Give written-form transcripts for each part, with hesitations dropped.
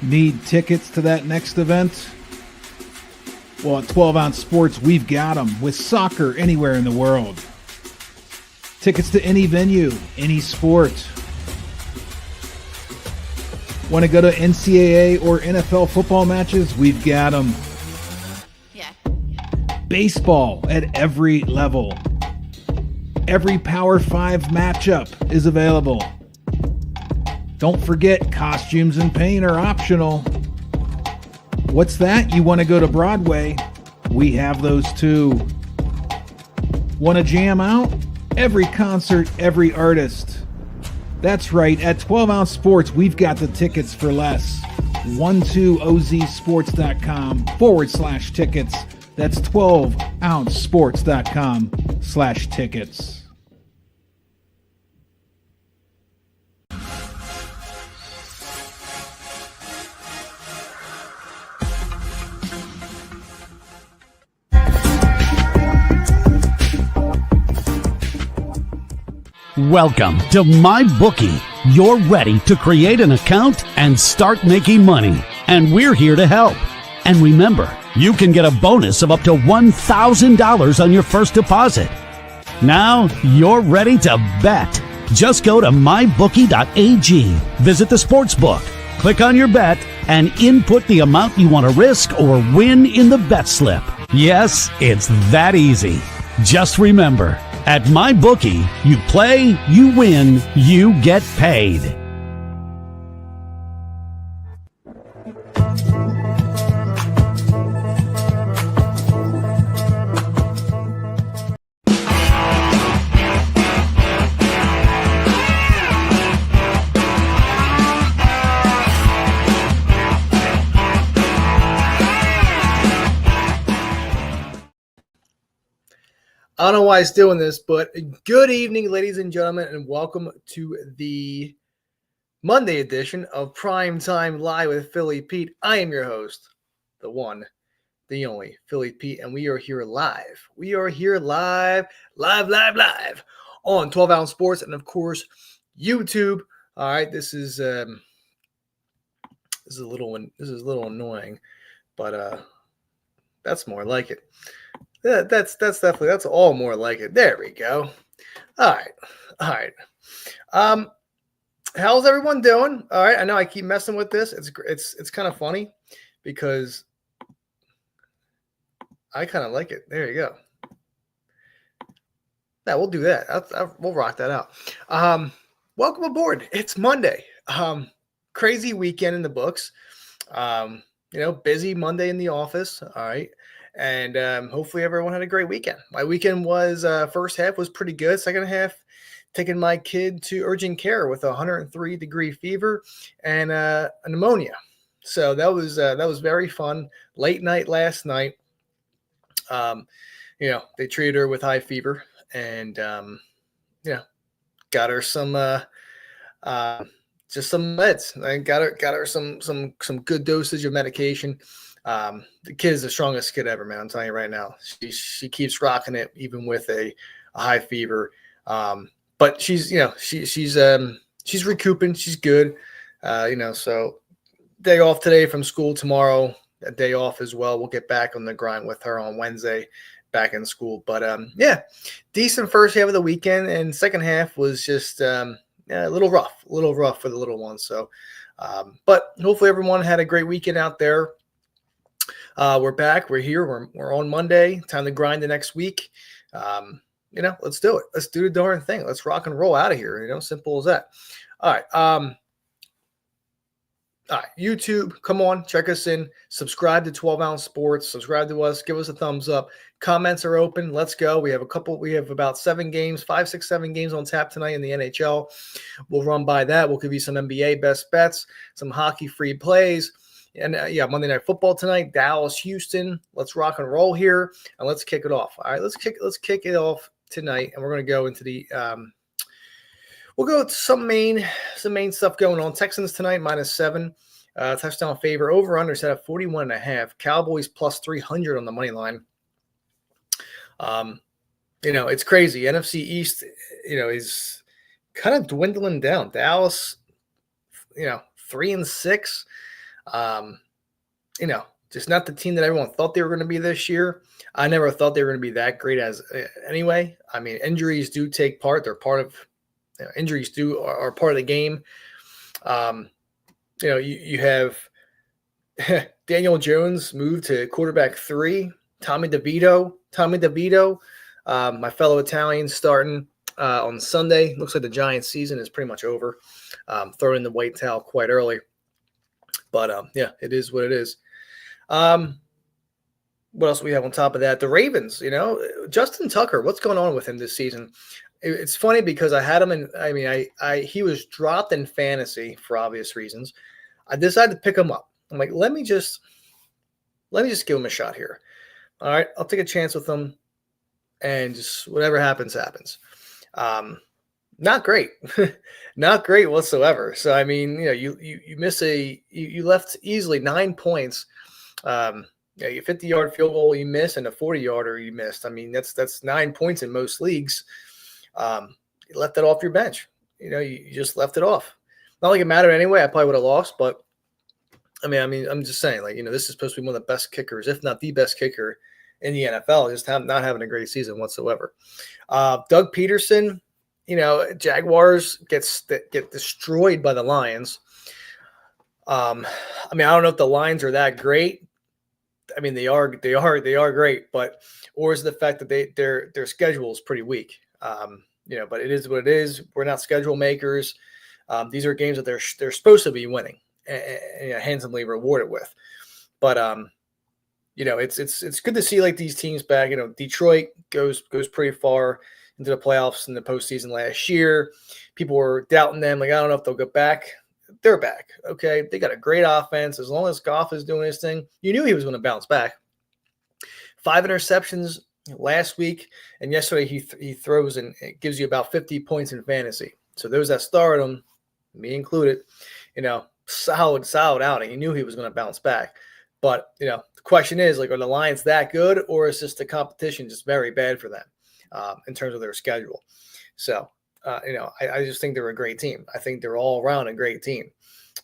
Need tickets to that next event? Well, at 12 Ounce Sports, we've got them with soccer anywhere in the world. Tickets to any venue, any sport. Want to go to NCAA or NFL football matches? We've got them. Yeah. Baseball at every level. Every Power 5 matchup is available. Don't forget, costumes and paint are optional. What's that? You want to go to Broadway? We have those too. Want to jam out? Every concert, every artist. That's right, at 12 Ounce Sports, we've got the tickets for less. 12ozsports.com/tickets. That's 12ouncesports.com/tickets. Welcome to MyBookie. You're ready to create an account and start making money, and we're here to help. And remember, you can get a bonus of up to $1,000 on your first deposit. Now you're ready to bet. Just go to mybookie.ag, visit the sportsbook, click on your bet, and input the amount you want to risk or win in the bet slip. Yes, it's that easy. Just remember, at MyBookie, you play, you win, you get paid. I don't know why it's doing this, but good evening, ladies and gentlemen, and welcome to the Monday edition of Primetime Live with Philly Pete. I am your host, the one, the only, Philly Pete, and we are here live. We are here live on 12 Ounce Sports and, of course, YouTube. All right, this is a little annoying, but that's more like it. That's all more like it. There we go. All right. How's everyone doing? All right. I know I keep messing with this. It's kind of funny because I kind of like it. There you go. Yeah, we'll do that. We'll rock that out. Welcome aboard. It's Monday. Crazy weekend in the books. Busy Monday in the office. All right. And hopefully everyone had a great weekend. My weekend was first half was pretty good. Second half, taking my kid to urgent care with a 103-degree fever and a pneumonia. So that was very fun. Late night last night. They treated her with high fever and got her some just some meds. I got her some good dosage of medication. The kid is the strongest kid ever, man. I'm telling you right now. She keeps rocking it even with a high fever. But she's recouping. She's good. So day off today from school, tomorrow a day off as well. We'll get back on the grind with her on Wednesday, back in school. But decent first half of the weekend, and second half was just a little rough for the little one. So, but hopefully everyone had a great weekend out there. We're back. We're here. We're on Monday. Time to grind the next week. Let's do it. Let's do the darn thing. Let's rock and roll out of here. Simple as that. All right. YouTube, come on, check us in. Subscribe to 12 Ounce Sports. Subscribe to us. Give us a thumbs up. Comments are open. Let's go. We have about 7 games, 5, 6, 7 games on tap tonight in the NHL. We'll run by that. We'll give you some NBA best bets, some hockey free plays. And Monday Night Football tonight, Dallas, Houston. Let's rock and roll here, and let's kick it off. All right, let's kick it off tonight, and we're going to go into the we'll go with some main stuff going on. Texans tonight -7, touchdown favor, over under set at 41.5. Cowboys plus 300 on the money line. It's crazy. NFC East, is kind of dwindling down. Dallas, 3-6. Just not the team that everyone thought they were going to be this year. I never thought they were going to be that great as anyway. I mean, injuries do take part. They're part of injuries are part of the game. You have Daniel Jones moved to quarterback 3. Tommy DeVito, my fellow Italian, starting on Sunday. Looks like the Giants' season is pretty much over. Throwing in the white towel quite early. But, it is what it is. What else do we have on top of that? The Ravens, Justin Tucker, what's going on with him this season? It's funny because I had him he was dropped in fantasy for obvious reasons. I decided to pick him up. I'm like, let me just give him a shot here. All right, I'll take a chance with him, and just whatever happens, happens. Not great, not great whatsoever. So I mean, you miss you left easily 9 points. You 50-yard field goal you miss, and a 40-yarder you missed. I mean, that's 9 points in most leagues. You left it off your bench. You just left it off. Not like it mattered anyway. I probably would have lost, but I mean, I'm just saying, this is supposed to be one of the best kickers, if not the best kicker in the NFL. Just not having a great season whatsoever. Doug Peterson, Jaguars get destroyed by the Lions. I don't know if the Lions are that great. I mean, they are great, but or is the fact that their schedule is pretty weak. But it is what it is. We're not schedule makers. These are games that they're supposed to be winning and handsomely rewarded with. But it's good to see these teams back. Detroit goes pretty far into the playoffs in the postseason last year. People were doubting them. I don't know if they'll get back. They're back. Okay. They got a great offense. As long as Goff is doing his thing, you knew he was going to bounce back. 5 interceptions last week, and yesterday he throws and it gives you about 50 points in fantasy. So those that started him, me included, solid outing. You knew he was going to bounce back. But, the question is, are the Lions that good, or is just the competition just very bad for them in terms of their schedule? So, I just think they're a great team. I think they're all around a great team.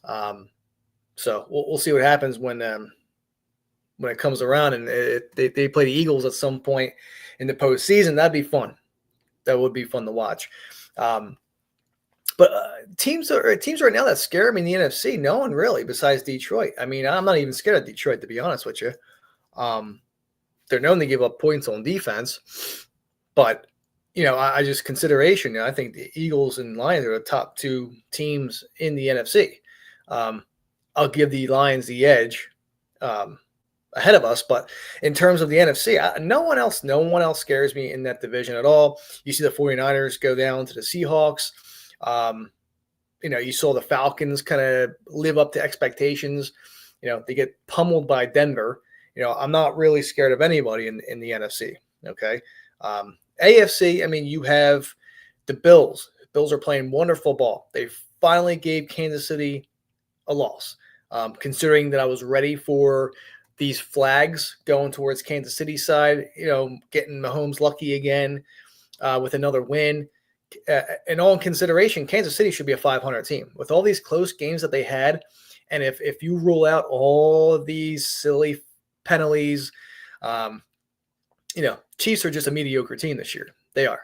So we'll see what happens when it comes around and they play the Eagles at some point in the postseason. That'd be fun. That would be fun to watch. But teams right now that scare me in the NFC, no one really besides Detroit. I mean, I'm not even scared of Detroit, to be honest with you. They're known to give up points on defense, but I just consideration. I think the Eagles and Lions are the top 2 teams in the NFC. I'll give the Lions the edge ahead of us, but in terms of the NFC, no one else scares me in that division at all. You see the 49ers go down to the Seahawks. You saw the Falcons kind of live up to expectations. They get pummeled by Denver. I'm not really scared of anybody in the NFC. Okay. AFC, you have the Bills. The Bills are playing wonderful ball. They finally gave Kansas City a loss. Considering that I was ready for these flags going towards Kansas City side, getting Mahomes lucky again with another win. In all consideration, Kansas City should be a 500 team. With all these close games that they had, and if you rule out all of these silly penalties, Chiefs are just a mediocre team this year. They are,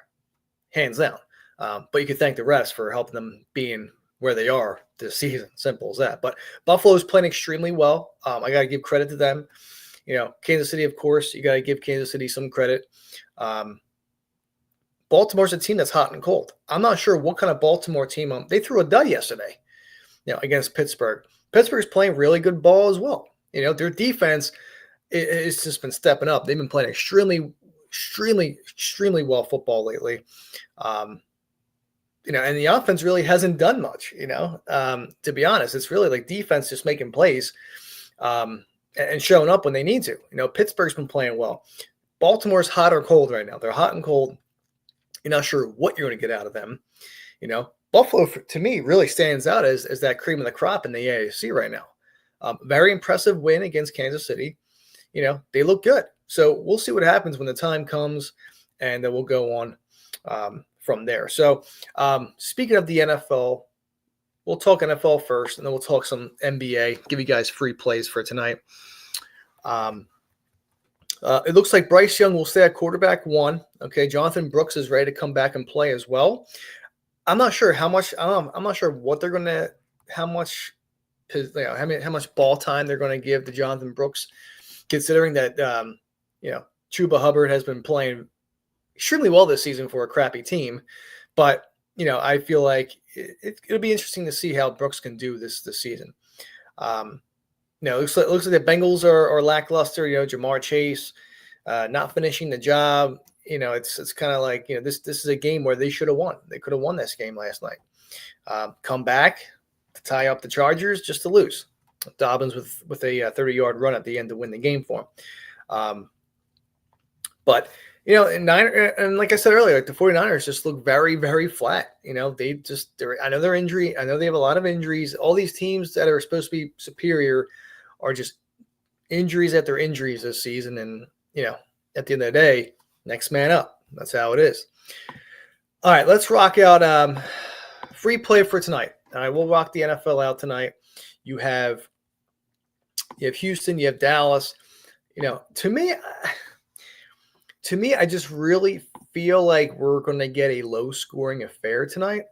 hands down. But you can thank the refs for helping them being where they are this season. Simple as that. But Buffalo's playing extremely well. I got to give credit to them. Kansas City, of course, you got to give Kansas City some credit. Baltimore's a team that's hot and cold. I'm not sure what kind of Baltimore team. They threw a dud yesterday, against Pittsburgh. Pittsburgh's playing really good ball as well. Their defense it's just been stepping up. They've been playing extremely well football lately. And the offense really hasn't done much, to be honest. It's really defense just making plays and showing up when they need to. Pittsburgh's been playing well. Baltimore's hot or cold right now. They're hot and cold. You're not sure what you're going to get out of them. Buffalo, to me, really stands out as that cream of the crop in the AFC right now. Very impressive win against Kansas City. They look good. So we'll see what happens when the time comes, and then we'll go on from there. So speaking of the NFL, we'll talk NFL first, and then we'll talk some NBA. Give you guys free plays for tonight. It looks like Bryce Young will stay at quarterback 1. Okay, Jonathan Brooks is ready to come back and play as well. I'm not sure how much. I'm not sure what they're gonna, how much ball time they're going to give to Jonathan Brooks, considering that Chuba Hubbard has been playing extremely well this season for a crappy team. But I feel like it'll be interesting to see how Brooks can do this season. It looks like the Bengals are lackluster. Jamar Chase not finishing the job. It's kind of like this is a game where they should have won. They could have won this game last night. Come back to tie up the Chargers just to lose. Dobbins with a 30-yard run at the end to win the game for him. But and like I said earlier, the 49ers just look very, very flat. I know they're injury. I know they have a lot of injuries. All these teams that are supposed to be superior are just injuries after injuries this season. And, at the end of the day, next man up. That's how it is. All right, let's rock out free play for tonight. All right, we'll rock the NFL out tonight. You have Houston, you have Dallas. To me, I just really feel like we're going to get a low-scoring affair tonight.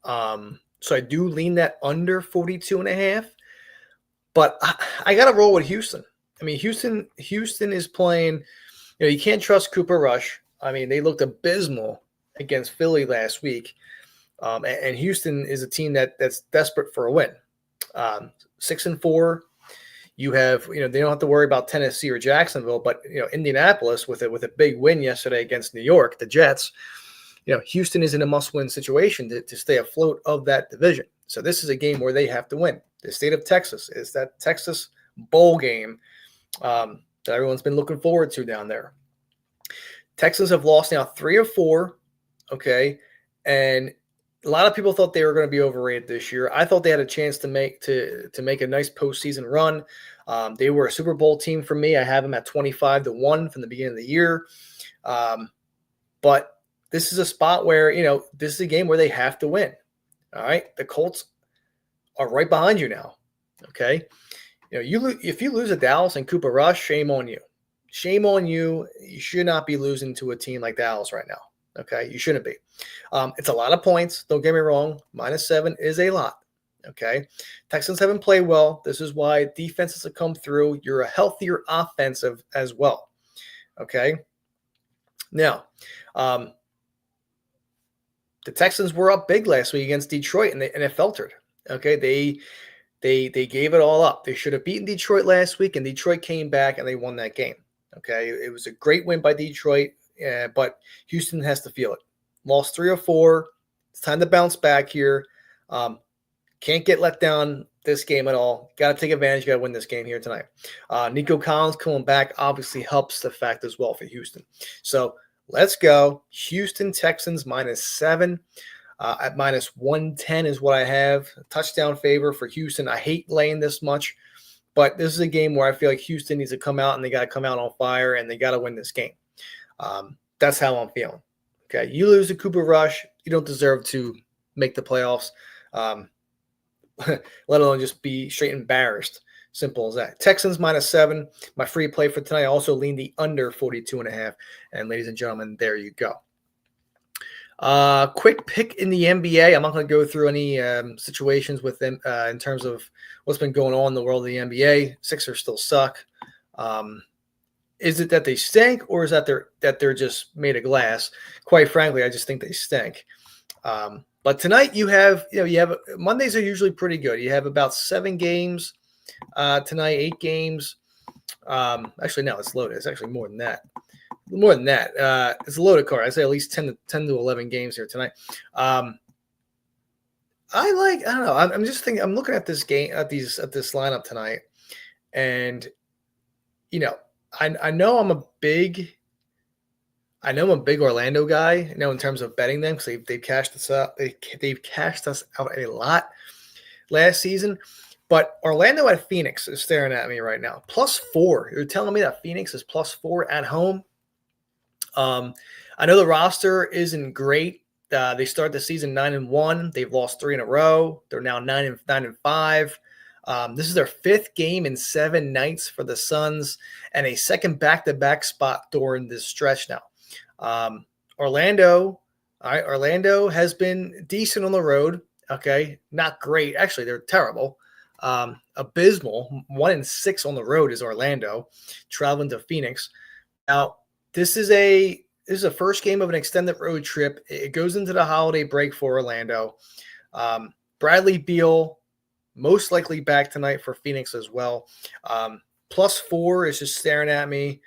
So I do lean that under 42.5. But I got to roll with Houston. I mean, Houston is playing. You can't trust Cooper Rush. I mean, they looked abysmal against Philly last week. And Houston is a team that's desperate for a win. 6-4. You have, they don't have to worry about Tennessee or Jacksonville, but Indianapolis with a big win yesterday against New York, the Jets. Houston is in a must-win situation to stay afloat of that division. So this is a game where they have to win. The state of Texas is that Texas bowl game that everyone's been looking forward to down there. Texans have lost now 3 of 4. Okay, and a lot of people thought they were going to be overrated this year. I thought they had a chance to make a nice postseason run. They were a Super Bowl team for me. I have them at 25-1 from the beginning of the year. But this is a spot where, this is a game where they have to win. All right. The Colts are right behind you now. Okay. If you lose to Dallas and Cooper Rush, shame on you. Shame on you. You should not be losing to a team like Dallas right now. Okay. You shouldn't be. It's a lot of points. Don't get me wrong. -7 is a lot. Okay. Texans haven't played well. This is why defenses have come through. You're a healthier offensive as well. Okay. Now, the Texans were up big last week against Detroit, and it faltered. Okay. They gave it all up. They should have beaten Detroit last week, and Detroit came back and they won that game. Okay. It was a great win by Detroit, but Houston has to feel it. Lost 3 of 4. It's time to bounce back here. Can't get let down this game at all. Got to take advantage. Got to win this game here tonight. Nico Collins coming back obviously helps the fact as well for Houston. So let's go. Houston Texans -7 at -110 is what I have. Touchdown favor for Houston. I hate laying this much, but this is a game where I feel like Houston needs to come out, and they got to come out on fire, and they got to win this game. That's how I'm feeling. Okay, you lose to Cooper Rush, you don't deserve to make the playoffs, let alone just be straight embarrassed. Simple as that. Texans -7. My free play for tonight. I also lean the under 42.5. And ladies and gentlemen, there you go. Quick pick in the NBA. I'm not going to go through any situations with them in terms of what's been going on in the world of the NBA. Sixers still suck. Is it that they stink, or is that they're just made of glass? Quite frankly, I just think they stink. But tonight you have Mondays are usually pretty good. You have about 7 games tonight, 8 games. Actually, no, it's loaded. It's actually more than that. It's a loaded card. I say at least 10 to 11 games here tonight. I don't know. I'm just thinking. I'm looking at this game at this lineup tonight, and I know I'm a big Orlando guy, in terms of betting them, because they've cashed us out. They've cashed us out a lot last season. But Orlando at Phoenix is staring at me right now. +4. You're telling me that Phoenix is +4 at home? I know the roster isn't great. They start the season 9-1. They've lost 3 in a row. They're now 9-5. This is their 5th game in 7 nights for the Suns, and a second back-to-back spot during this stretch now. Orlando has been decent on the road. Okay, not great. Actually, they're terrible. Abysmal. 1-6 on the road is Orlando, traveling to Phoenix. Now, this is a first game of an extended road trip. It goes into the holiday break for Orlando. Bradley Beal most likely back tonight for Phoenix as well. +4 is just staring at me.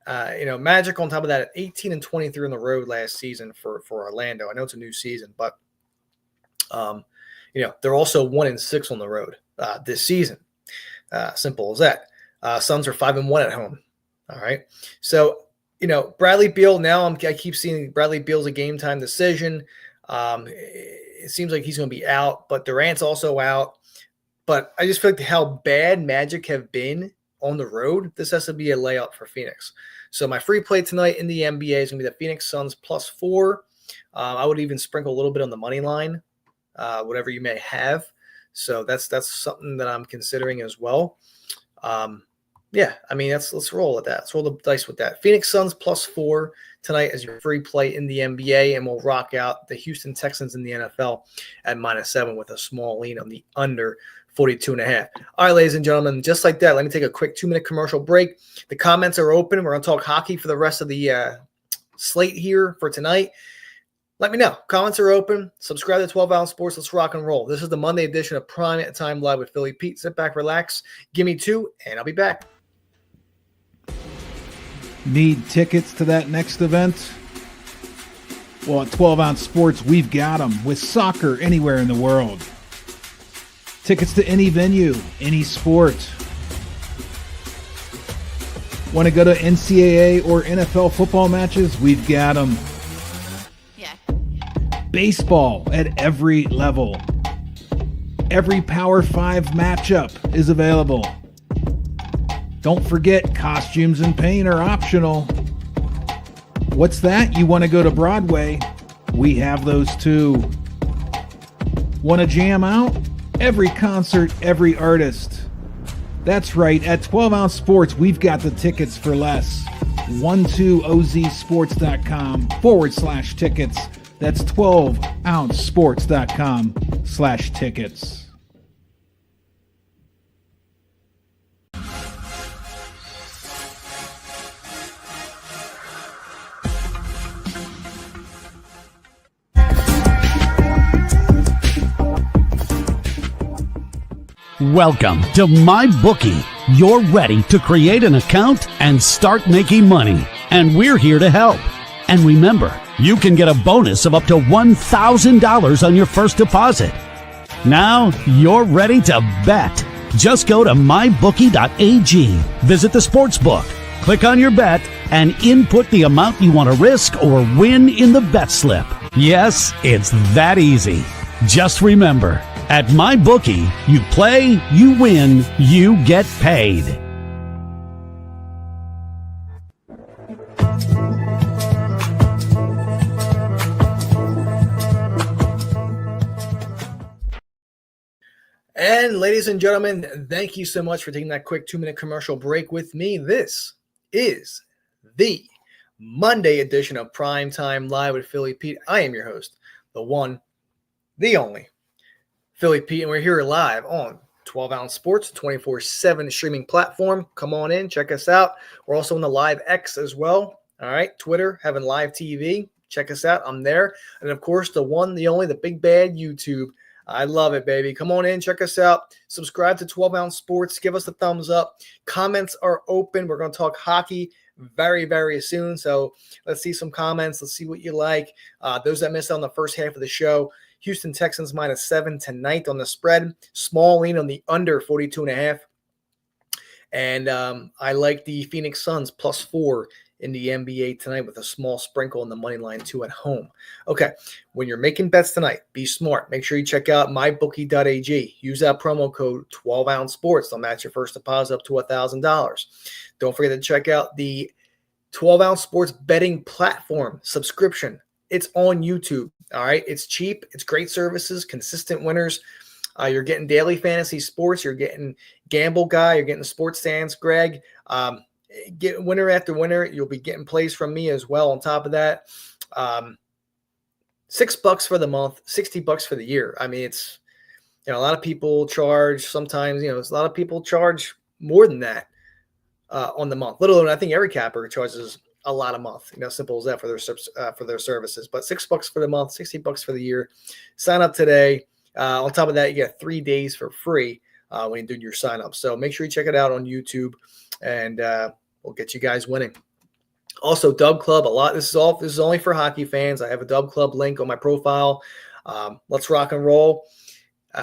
Magic on top of that at 18-23 on the road last season for Orlando. I know it's a new season, but they're also 1-6 on the road this season. Simple as that. Suns are 5-1 at home. All right. So, Bradley Beal now, I keep seeing Bradley Beal's a game time decision. It seems like he's going to be out, but Durant's also out. But I just feel like how bad Magic have been on the road, this has to be a layup for Phoenix. So my free play tonight in the NBA is going to be the Phoenix Suns +4. I would even sprinkle a little bit on the money line, whatever you may have. So that's something that I'm considering as well. Let's roll with that. Let's roll the dice with that. Phoenix Suns +4 tonight as your free play in the NBA, and we'll rock out the Houston Texans in the NFL at -7 with a small lean on the under 42.5. All right, ladies and gentlemen, just like that, let me take a quick 2-minute commercial break. The comments are open. We're going to talk hockey for the rest of the slate here for tonight. Let me know. Comments are open. Subscribe to 12 Ounce Sports. Let's rock and roll. This is the Monday edition of Primetime Live with Philly Pete. Sit back, relax, give me 2, and I'll be back. Need tickets to that next event? Well, at 12 Ounce Sports, we've got them with soccer anywhere in the world. Tickets to any venue, any sport. Want to go to NCAA or NFL football matches? We've got them. Yeah. Baseball at every level. Every Power 5 matchup is available. Don't forget, costumes and paint are optional. What's that? You want to go to Broadway? We have those too. Want to jam out? Every concert, every artist. That's right, at 12 Ounce Sports, we've got the tickets for less. 12ozsports.com/tickets. That's 12ouncesports.com/tickets. Welcome to MyBookie. You're ready to create an account and start making money. And we're here to help. And remember, you can get a bonus of up to $1,000 on your first deposit. Now you're ready to bet. Just go to mybookie.ag, visit the sportsbook, click on your bet, and input the amount you want to risk or win in the bet slip. Yes, it's that easy. Just remember, at MyBookie, you play, you win, you get paid. And ladies and gentlemen, thank you so much for taking that quick 2-minute commercial break with me. This is the Monday edition of Primetime Live with Philly Pete. I am your host, the one, the only, Philly Pete, and we're here live on 12 Ounce Sports, 24/7 streaming platform. Come on in, check us out. We're also on the Live X as well. All right, Twitter, having live TV. Check us out. I'm there. And of course, the one, the only, the big bad YouTube. I love it, baby. Come on in, check us out. Subscribe to 12 Ounce Sports. Give us a thumbs up. Comments are open. We're going to talk hockey very, very soon. So let's see some comments. Let's see what you like. Those that missed out on the first half of the show, Houston Texans -7 tonight on the spread. Small lean on the under 42.5. And I like the Phoenix Suns +4 in the NBA tonight with a small sprinkle on the money line too at home. Okay, when you're making bets tonight, be smart. Make sure you check out mybookie.ag. Use that promo code 12 Ounce Sports. They'll match your first deposit up to $1,000. Don't forget to check out the 12 Ounce Sports betting platform subscription it's on YouTube. All right. It's cheap. It's great services, consistent winners. You're getting daily fantasy sports. You're getting Gamble Guy. You're getting the sports stands, Greg. Get winner after winner. You'll be getting plays from me as well. On top of that, $6 for the month, $60 for the year. I mean, it's, a lot of people charge sometimes, a lot of people charge more than that on the month. Let alone, I think every capper charges a lot a month. Simple as that for their services. But $6 for the month, $60 for the year. Sign up today. On top of that, you get 3 days for free when you do your sign up. So make sure you check it out on YouTube, and we'll get you guys winning. Also, Dub Club, this is only for hockey fans. I have a Dub Club link on my profile. Let's rock and roll.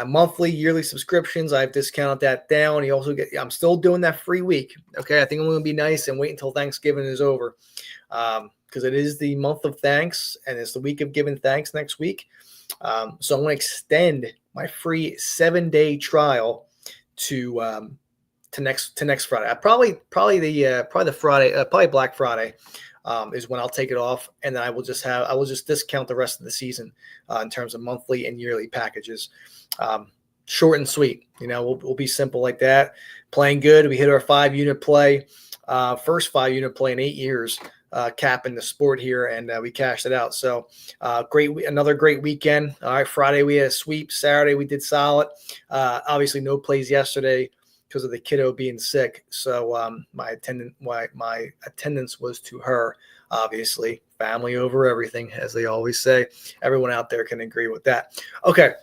Monthly, yearly subscriptions, I've discounted that down. You also I'm still doing that free week. Okay, I think I'm going to be nice and wait until Thanksgiving is over, because it is the month of thanks, and it's the week of giving thanks next week. So I'm going to extend my free 7-day trial to next Friday. Probably Black Friday is when I'll take it off, and then I will just discount the rest of the season in terms of monthly and yearly packages. Short and sweet. We'll be simple like that. Playing good. We hit our 5-unit play, first 5-unit play in 8 years. Cap in the sport here, and we cashed it out. So another great weekend. All right, Friday we had a sweep. Saturday we did solid. Obviously no plays yesterday because of the kiddo being sick. So my attendance was to her. Obviously, family over everything, as they always say. Everyone out there can agree with that. Okay,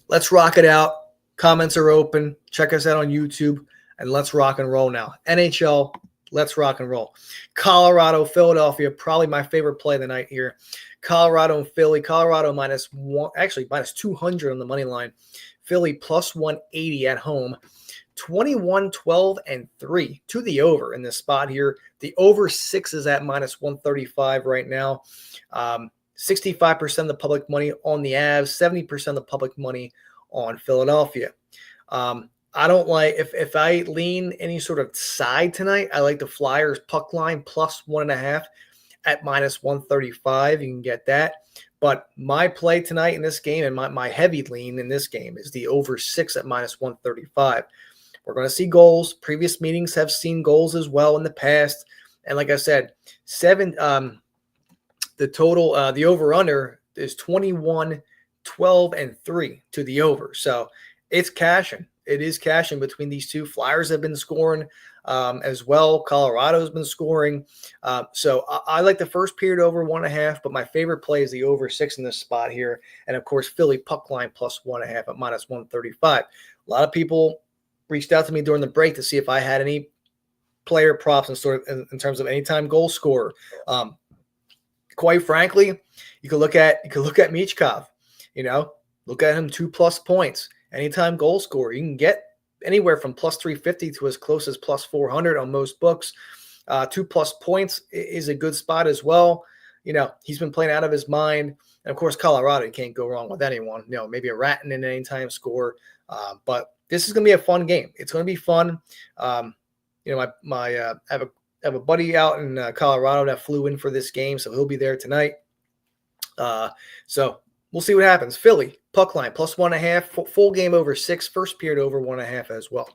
let's rock it out. Comments are open. Check us out on YouTube, and let's rock and roll now. NHL. Let's rock and roll. Colorado, Philadelphia, probably my favorite play of the night here. Colorado and Philly. Colorado minus 200 on the money line. Philly plus 180 at home. 21, 12, and 3 to the over in this spot here. The over 6 is at minus 135 right now. 65% of the public money on the Avs, 70% of the public money on Philadelphia. I don't like if I lean any sort of side tonight. I like the Flyers puck line plus 1.5 at minus 135. You can get that. But my play tonight in this game, and my heavy lean in this game, is the over 6 at minus 135. We're going to see goals. Previous meetings have seen goals as well in the past. And like I said, the total, the over-under is 21, 12, and 3 to the over. So it's cashing. It is cashing between these two. Flyers have been scoring as well. Colorado's been scoring. So I like the first period over 1.5, but my favorite play is the over 6 in this spot here. And, of course, Philly puck line plus 1.5 at minus 135. A lot of people reached out to me during the break to see if I had any player props in terms of anytime goal scorer. Quite frankly, you could look at Michkov. Look at him 2+ points. Anytime goal scorer, you can get anywhere from plus 350 to as close as plus 400 on most books. 2+ points is a good spot as well. He's been playing out of his mind. And, of course, Colorado, you can't go wrong with anyone. Maybe a Ratton in an anytime score. But this is going to be a fun game. It's going to be fun. I have a buddy out in Colorado that flew in for this game, so he'll be there tonight. So we'll see what happens. Philly, puck line, plus 1.5, full game over 6, first period over 1.5 as well.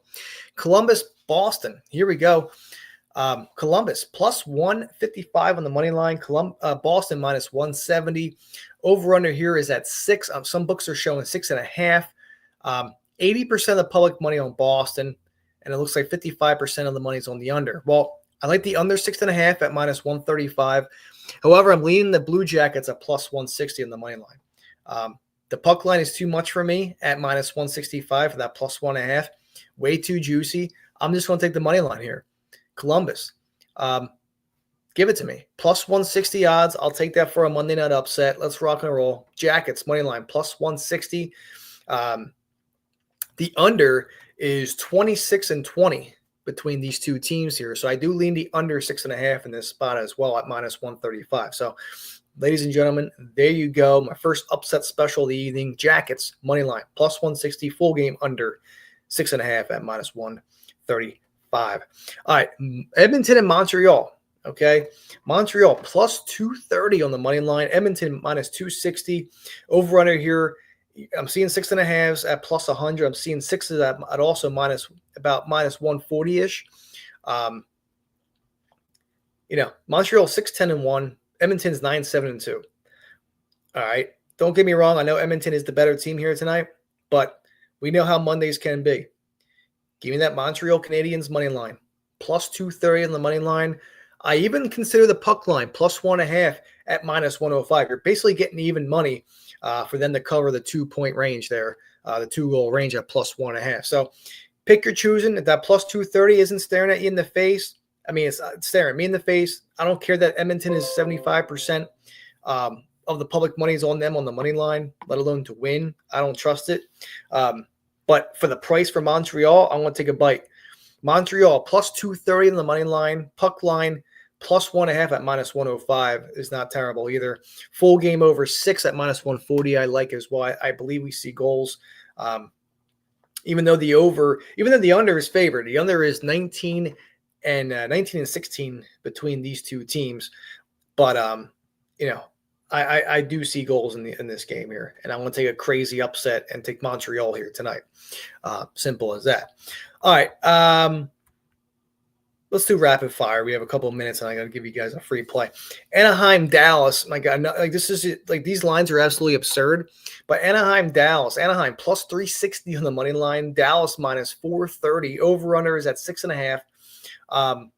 Columbus, Boston, here we go. Columbus, plus 155 on the money line. Boston, minus 170. Over-under here is at 6. Some books are showing 6.5. 80% of the public money on Boston, and it looks like 55% of the money is on the under. Well, I like the under 6.5 at minus 135. However, I'm leaning the Blue Jackets at plus 160 on the money line. The puck line is too much for me at minus 165 for that plus 1.5. Way too juicy. I'm just going to take the money line here. Columbus, give it to me. Plus 160 odds. I'll take that for a Monday night upset. Let's rock and roll. Jackets, money line, plus 160. The under is 26-20 between these two teams here. So I do lean the under 6.5 in this spot as well at minus 135. So, ladies and gentlemen, there you go. My first upset special of the evening. Jackets, money line, plus 160, full game under 6.5 at minus 135. All right, Edmonton and Montreal. Okay. Montreal plus 230 on the money line. Edmonton minus 260. Over under here. I'm seeing 6.5s at plus 100. I'm seeing sixes at also minus 140-ish. Montreal 6-10-1. Edmonton's 9-7-2. All right. Don't get me wrong. I know Edmonton is the better team here tonight, but we know how Mondays can be. Give me that Montreal Canadiens money line. Plus 230 on the money line. I even consider the puck line plus 1.5 at minus 105. You're basically getting even money for them to cover the 2-point range there, the 2-goal range at plus 1.5. So pick your choosing. If that plus 230 isn't staring at you in the face, I mean, it's staring me in the face. I don't care that Edmonton is 75% of the public money is on them on the money line, let alone to win. I don't trust it. But for the price for Montreal, I want to take a bite. Montreal plus 230 on the money line, puck line plus 1.5 at minus 105 is not terrible either. Full game over 6 at minus 140 I like as well. I believe we see goals. Even though the under is favored, the under is 19 and 16 between these two teams. But I do see goals in this game here, and I want to take a crazy upset and take Montreal here tonight. Simple as that. All right, let's do rapid fire. We have a couple of minutes, and I got to give you guys a free play. Anaheim, Dallas. My God, these lines are absolutely absurd. But Anaheim plus 360 on the money line. Dallas minus 430. Over under is at 6.5.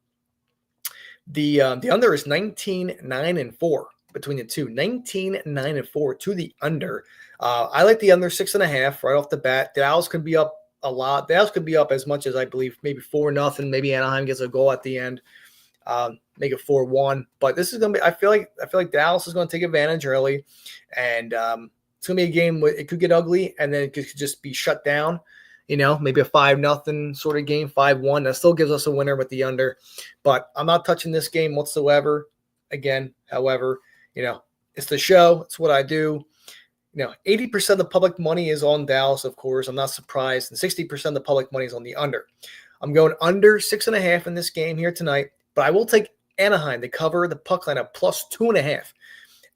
The under is 19-9-4 between the two. 19-9-4 to the under. I like the under 6.5 right off the bat. Dallas could be up a lot. Dallas could be up as much as I believe maybe 4-0. Maybe Anaheim gets a goal at the end, make it 4-1. But this is gonna be. I feel like Dallas is going to take advantage early, and it's gonna be a game where it could get ugly, and then it could just be shut down. Maybe a 5-0 sort of game, 5-1. That still gives us a winner with the under. But I'm not touching this game whatsoever. Again, however, it's the show. It's what I do. 80% of the public money is on Dallas, of course. I'm not surprised. And 60% of the public money is on the under. I'm going under 6.5 in this game here tonight, but I will take Anaheim to cover the puck line at plus 2.5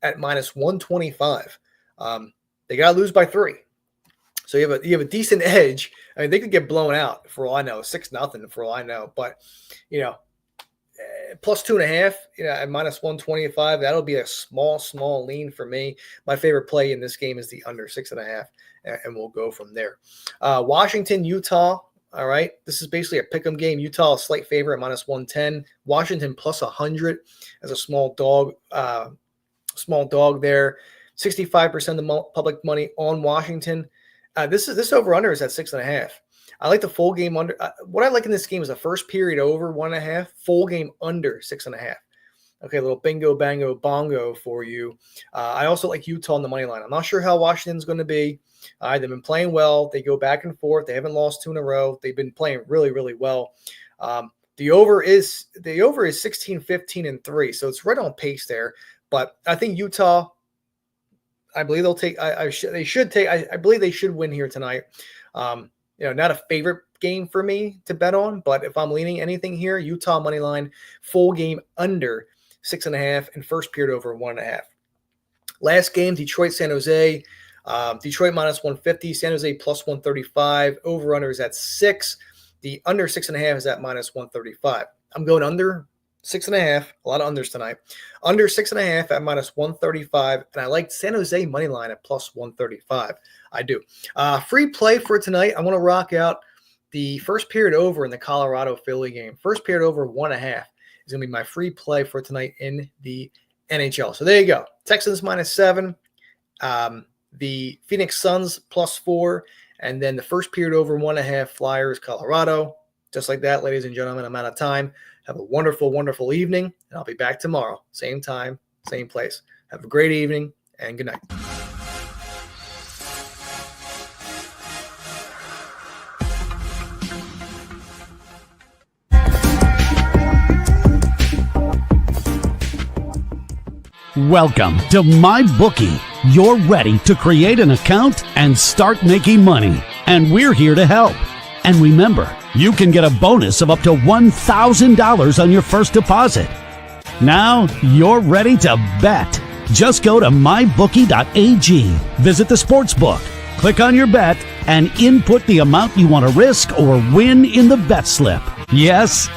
at minus 125. They got to lose by 3. So you have a decent edge. I mean, they could get blown out for all I know, 6-0 for all I know. But, plus 2.5, at minus 125, that'll be a small lean for me. My favorite play in this game is the under 6.5, and we'll go from there. Washington, Utah. All right, this is basically a pick'em game. Utah a slight favorite at minus 110. Washington plus 100 as a small dog there. 65% of the public money on Washington. This over under is at 6.5. I like the full game under. What I like in this game is the first period over 1.5, full game under 6.5. Okay, a little bingo, bango, bongo for you. I also like Utah on the money line. I'm not sure how Washington's going to be. They've been playing well. They go back and forth. They haven't lost 2 in a row. They've been playing really, really well. The over is 16, 15, and 3, so it's right on pace there. But I think Utah. I believe they'll take. They should take. I believe they should win here tonight. Not a favorite game for me to bet on, but if I'm leaning anything here, Utah money line, full game under 6.5, and first period over 1.5. Last game, Detroit, San Jose. Detroit minus 150, San Jose plus 135. Over under is at 6. The under 6.5 is at minus 135. I'm going under 6.5. A lot of unders tonight. Under 6.5 at minus 135, and I like San Jose money line at plus 135. I do. Free play for tonight. I want to rock out the first period over in the Colorado Philly game. First period over 1.5 is going to be my free play for tonight in the NHL. So there you go. Texans minus 7. The Phoenix Suns plus 4. And then the first period over 1.5 Flyers, Colorado. Just like that, ladies and gentlemen, I'm out of time. Have a wonderful, wonderful evening. And I'll be back tomorrow. Same time, same place. Have a great evening and good night. Welcome to MyBookie. You're ready to create an account and start making money. And we're here to help. And remember, you can get a bonus of up to $1,000 on your first deposit. Now you're ready to bet. Just go to mybookie.ag, visit the sportsbook, click on your bet, and input the amount you want to risk or win in the bet slip. Yes,